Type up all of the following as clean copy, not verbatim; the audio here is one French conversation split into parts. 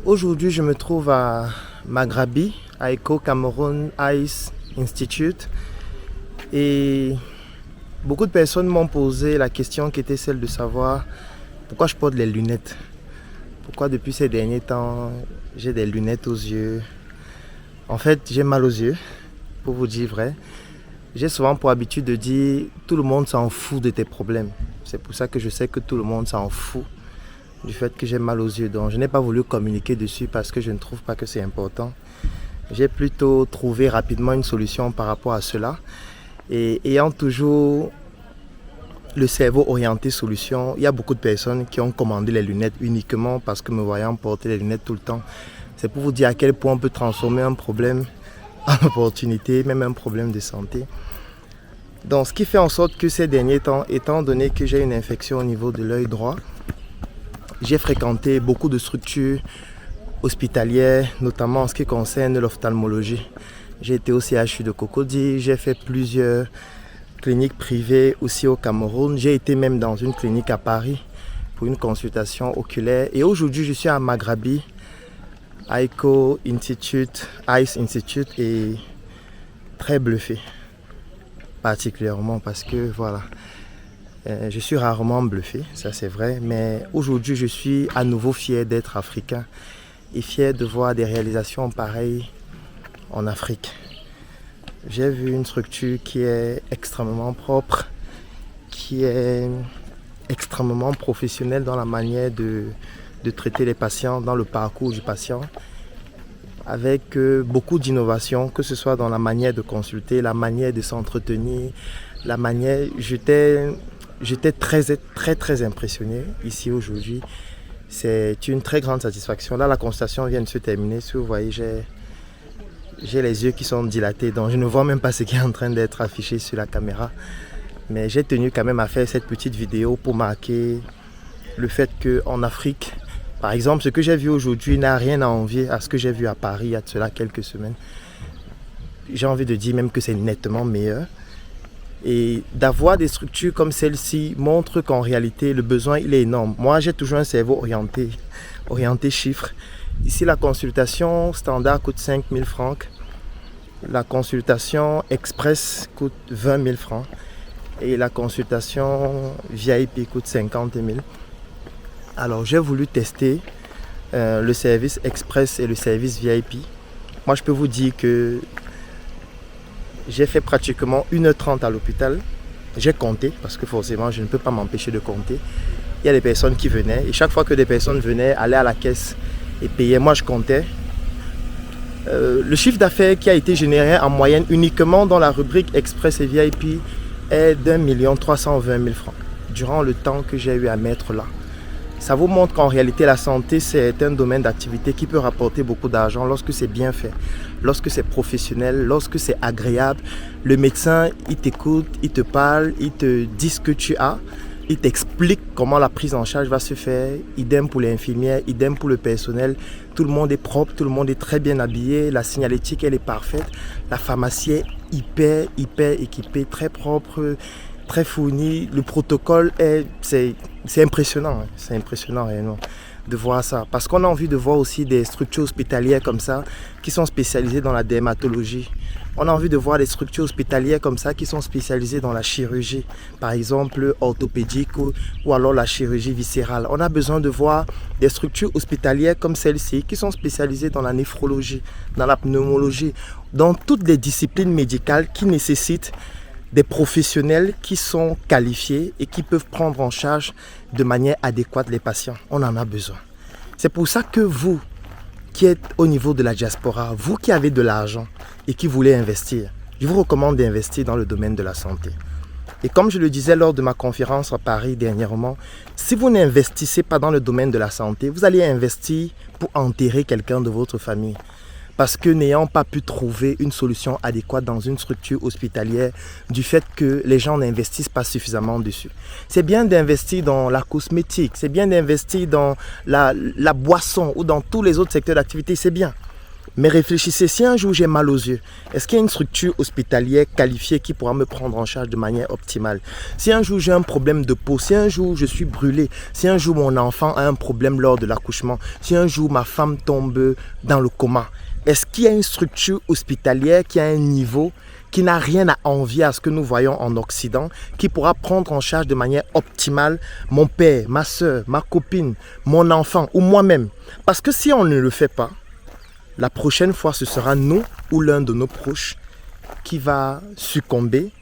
Aujourd'hui, je me trouve à Maghrabi, à Eco Cameroun Ice Institute. Et beaucoup de personnes m'ont posé la question qui était celle de savoir pourquoi je porte les lunettes. Pourquoi depuis ces derniers temps, j'ai des lunettes aux yeux. En fait, j'ai mal aux yeux, pour vous dire vrai. J'ai souvent pour habitude de dire tout le monde s'en fout de tes problèmes. C'est pour ça que je sais que tout le monde s'en fout du fait que j'ai mal aux yeux. Donc je n'ai pas voulu communiquer dessus parce que je ne trouve pas que c'est important. J'ai plutôt trouvé rapidement une solution par rapport à cela. Et ayant toujours le cerveau orienté solution, il y a beaucoup de personnes qui ont commandé les lunettes uniquement parce que me voyant porter les lunettes tout le temps. C'est pour vous dire à quel point on peut transformer un problème en opportunité, même un problème de santé. Donc ce qui fait en sorte que ces derniers temps, étant donné que j'ai une infection au niveau de l'œil droit, j'ai fréquenté beaucoup de structures hospitalières, notamment en ce qui concerne l'ophtalmologie. J'ai été au CHU de Cocody, j'ai fait plusieurs cliniques privées aussi au Cameroun. J'ai été même dans une clinique à Paris pour une consultation oculaire. Et aujourd'hui, je suis à Maghrabi, Eco Institute, Ice Institute, et très bluffé. Particulièrement parce que voilà, je suis rarement bluffé, ça c'est vrai. Mais aujourd'hui, je suis à nouveau fier d'être africain et fier de voir des réalisations pareilles en Afrique. J'ai vu une structure qui est extrêmement propre, qui est extrêmement professionnelle dans la manière de traiter les patients, dans le parcours du patient, avec beaucoup d'innovation, que ce soit dans la manière de consulter, la manière de s'entretenir, la manière... J'étais très impressionné ici aujourd'hui. C'est une très grande satisfaction. Là, la consultation vient de se terminer. Si vous voyez, j'ai les yeux qui sont dilatés, donc je ne vois même pas ce qui est en train d'être affiché sur la caméra. Mais j'ai tenu quand même à faire cette petite vidéo pour marquer le fait qu'en Afrique, par exemple, ce que j'ai vu aujourd'hui n'a rien à envier à ce que j'ai vu à Paris il y a de cela quelques semaines. J'ai envie de dire même que c'est nettement meilleur. Et d'avoir des structures comme celle-ci montre qu'en réalité, le besoin il est énorme. Moi, j'ai toujours un cerveau orienté chiffres. Ici, la consultation standard coûte 5 000 francs. La consultation express coûte 20 000 francs. Et la consultation VIP coûte 50 000. Alors, j'ai voulu tester le service express et le service VIP. Moi, je peux vous dire que j'ai fait pratiquement 1h30 à l'hôpital. J'ai compté, parce que forcément, je ne peux pas m'empêcher de compter. Il y a des personnes qui venaient, et chaque fois que des personnes venaient, allaient à la caisse et payaient, moi je comptais. Le chiffre d'affaires qui a été généré en moyenne uniquement dans la rubrique Express et VIP est d'1 320 000 francs, durant le temps que j'ai eu à mettre là. Ça vous montre qu'en réalité, la santé, c'est un domaine d'activité qui peut rapporter beaucoup d'argent lorsque c'est bien fait, lorsque c'est professionnel, lorsque c'est agréable. Le médecin, il t'écoute, il te parle, il te dit ce que tu as, il t'explique comment la prise en charge va se faire. Idem pour les infirmières, idem pour le personnel. Tout le monde est propre, tout le monde est très bien habillé, la signalétique, elle est parfaite. La pharmacie est hyper équipée, très propre, très fourni. Le protocole c'est impressionnant, c'est impressionnant réellement de voir ça. Parce qu'on a envie de voir aussi des structures hospitalières comme ça qui sont spécialisées dans la dermatologie. On a envie de voir des structures hospitalières comme ça qui sont spécialisées dans la chirurgie, par exemple orthopédique ou alors la chirurgie viscérale. On a besoin de voir des structures hospitalières comme celle-ci qui sont spécialisées dans la néphrologie, dans la pneumologie, dans toutes les disciplines médicales qui nécessitent des professionnels qui sont qualifiés et qui peuvent prendre en charge de manière adéquate les patients. On en a besoin. C'est pour ça que vous, qui êtes au niveau de la diaspora, vous qui avez de l'argent et qui voulez investir, je vous recommande d'investir dans le domaine de la santé. Et comme je le disais lors de ma conférence à Paris dernièrement, si vous n'investissez pas dans le domaine de la santé, vous allez investir pour enterrer quelqu'un de votre famille. Parce que n'ayant pas pu trouver une solution adéquate dans une structure hospitalière, du fait que les gens n'investissent pas suffisamment dessus. C'est bien d'investir dans la cosmétique, c'est bien d'investir dans la boisson ou dans tous les autres secteurs d'activité, c'est bien. Mais réfléchissez, si un jour j'ai mal aux yeux, est-ce qu'il y a une structure hospitalière qualifiée qui pourra me prendre en charge de manière optimale? Si un jour j'ai un problème de peau, si un jour je suis brûlé, si un jour mon enfant a un problème lors de l'accouchement, si un jour ma femme tombe dans le coma, est-ce qu'il y a une structure hospitalière qui a un niveau qui n'a rien à envier à ce que nous voyons en Occident, qui pourra prendre en charge de manière optimale mon père, ma soeur, ma copine, mon enfant ou moi-même? Parce que si on ne le fait pas, la prochaine fois, ce sera nous ou l'un de nos proches qui va succomber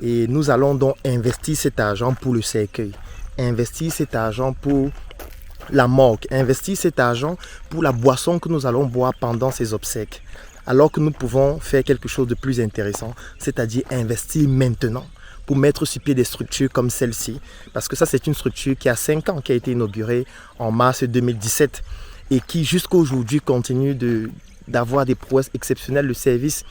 et nous allons donc investir cet argent pour le cercueil, investir cet argent pour la morgue, investir cet argent pour la boisson que nous allons boire pendant ces obsèques. Alors que nous pouvons faire quelque chose de plus intéressant, c'est-à-dire investir maintenant pour mettre sur pied des structures comme celle-ci. Parce que ça, c'est une structure qui a 5 ans, qui a été inaugurée en mars 2017 et qui jusqu'à aujourd'hui continue d'avoir des prouesses exceptionnelles. Le service,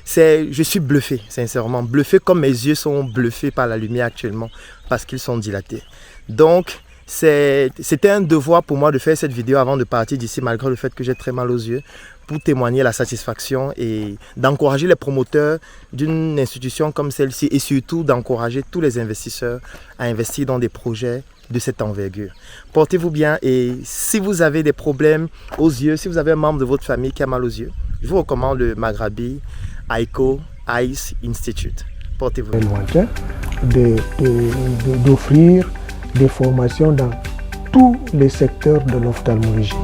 je suis bluffé, sincèrement. Bluffé comme mes yeux sont bluffés par la lumière actuellement parce qu'ils sont dilatés. Donc, c'était un devoir pour moi de faire cette vidéo avant de partir d'ici, malgré le fait que j'ai très mal aux yeux, pour témoigner la satisfaction et d'encourager les promoteurs d'une institution comme celle-ci et surtout d'encourager tous les investisseurs à investir dans des projets de cette envergure. Portez-vous bien et si vous avez des problèmes aux yeux, si vous avez un membre de votre famille qui a mal aux yeux, je vous recommande le Maghrabi Eyeco Eyes Institute. Portez-vous bien. D'offrir des formations dans tous les secteurs de l'ophtalmologie.